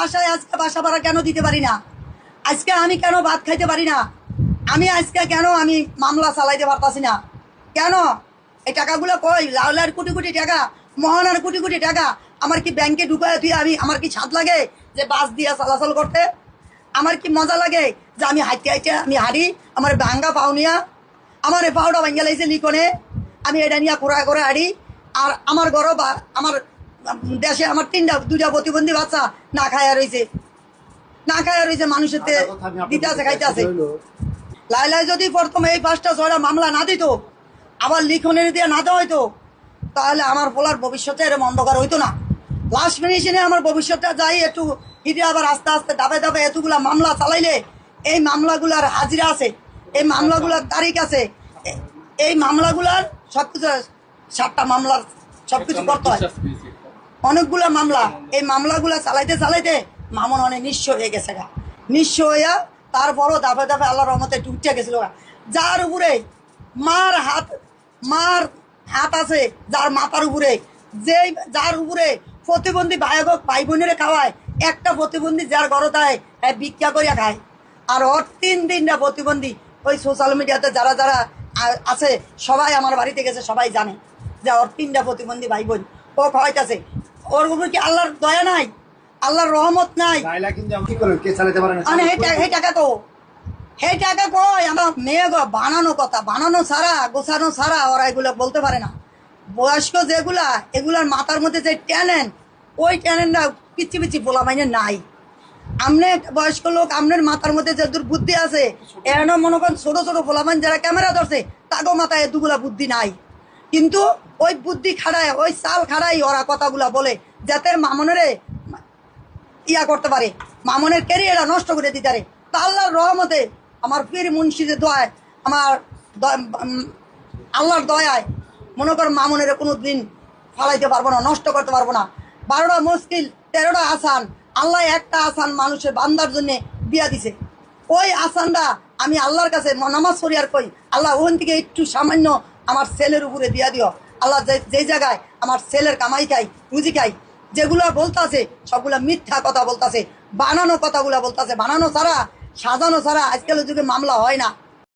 বাসায় আজকে বাসা ভাড়া কেন দিতে পারি না? আজকে আমি কেন ভাত খাইতে পারি না? আমি আজকে কেন আমি মামলা চালাইতে পারতাছি না? কেন? এই টাকাগুলো কই? লাউলার কোটি কোটি টাকা, মহানার কোটি কোটি টাকা আমার কি ব্যাংকে ঢুকায় তুই? আমার কি ছাদ লাগে যে বাস দিয়া চলাচল করতে? আমার কি মজা লাগে যে আমি হাইটে হাইটে আমি হাঁড়ি, আমার ভাঙ্গা পাও নিয়া, আমার এই পাওটা ভাঙ্গা লাগছে লিখনে, আমি এটা নিয়ে ঘোরা করে হাঁড়ি। আর আমার ঘরও বা আমার দেশে আমার দুইটা প্রতিবন্ধী বাচ্চা না খায়া রয়েছে, না খায়া রয়েছে, মানুষের দিতে আছে, খাইতে আছে। লাইলাই যদি প্রথমে এই 5টা 6টা মামলা না দিত, আবার লিখনের দিয়ে না দেওয়া হইতো, তাহলে আমার বলার ভবিষ্যতে এরকম অন্ধকার হইতো না। লাস্ট ফিনিশিংয়ে আমার ভবিষ্যৎটা যাই একটু হিটে, আবার আস্তে আস্তে ধাপে ধাপে এতগুলা মামলা চালাইলে এই মামলাগুলার হাজিরা আছে, এই মামলাগুলার তারিখ আছে, এই মামলাগুলার সব কিছু 7টা মামলার সব কিছু করতে হয়, অনেকগুলা মামলা। এই মামলাগুলা চালাইতে চালাইতে মামুন অনেক নিঃস্ব হয়ে গেছে গা, নিঃস্ব হইয়া তারপরও ধাপে ধাপে আল্লাহর রহমতে একটু উঠে গেছিল গা। যার উপরে মার হাত আছে, যার মাথার উপরে, যার উপরে প্রতিবন্ধী ভাই বোনেরে খাওয়ায়, একটা প্রতিবন্ধী যার ঘরে দেয় ভিক্ষা করিয়া খায়, আর ওর 3 প্রতিবন্ধী ওই সোশ্যাল মিডিয়াতে যারা যারা আছে সবাই আমার বাড়িতে গেছে, সবাই জানে যে ওর 3টা প্রতিবন্ধী ভাই বোন ও খাওয়াইতেছে। ওর উপরে কি আল্লাহর দয়া নাই? আল্লাহর রহমত নাই? এই টাকা তো, এই টাকা কই? আমার মেয়ে গো বানানো কথা, বানানো ছাড়া, গোছানো ছাড়া ওরা এগুলো বলতে পারে না। বয়স্ক যেগুলা, এগুলার মাথার মধ্যে যে ট্যালেন্ট, ওই ট্যালেন্টটা পিচ্ছি পিচ্ছি পোলা মাইনে নাই। আমনে বয়স্ক লোক, আমনের মাথার মধ্যে যে বুদ্ধি আছে, এর মনে করেন ছোট ছোট পোলামান যারা ক্যামেরা ধরছে তাকেও মাথায় এতগুলা বুদ্ধি নাই, কিন্তু ওই বুদ্ধি খাড়ায়, ওই চাল খাড়াই ওরা কথাগুলা বলে যাতে মামনের ইয়া করতে পারে, মামনের ক্যারিয়ারটা নষ্ট করে দিতে পারে। তা আল্লাহর রহমতে, আমার পীর মুন্সিদের দোয়ায়, আমার আল্লাহর দয়ায় মনে কর মামনের কোনো দিন ফালাইতে পারবো না, নষ্ট করতে পারবো না। 12টা মুশকিল 13টা আসান, আল্লাহ একটা আসান মানুষের বান্দার জন্য দিয়া দিছে। ওই আসানটা আমি আল্লাহর কাছে নামাজ পড়ি আর কই, আল্লাহ ওখান থেকে একটু সামান্য আমার ছেলের উপরে দিয়া দিও। আল্লাহ যে জায়গায় আমার ছেলের কামাই খাই, রুজি খাই, যেগুলো বলতাছে সবগুলা মিথ্যা কথা বলতাছে, বানানো কথাগুলা বলতাছে, বানানো ছাড়া, সাজানো ছাড়া আজকালের যুগে মামলা হয় না।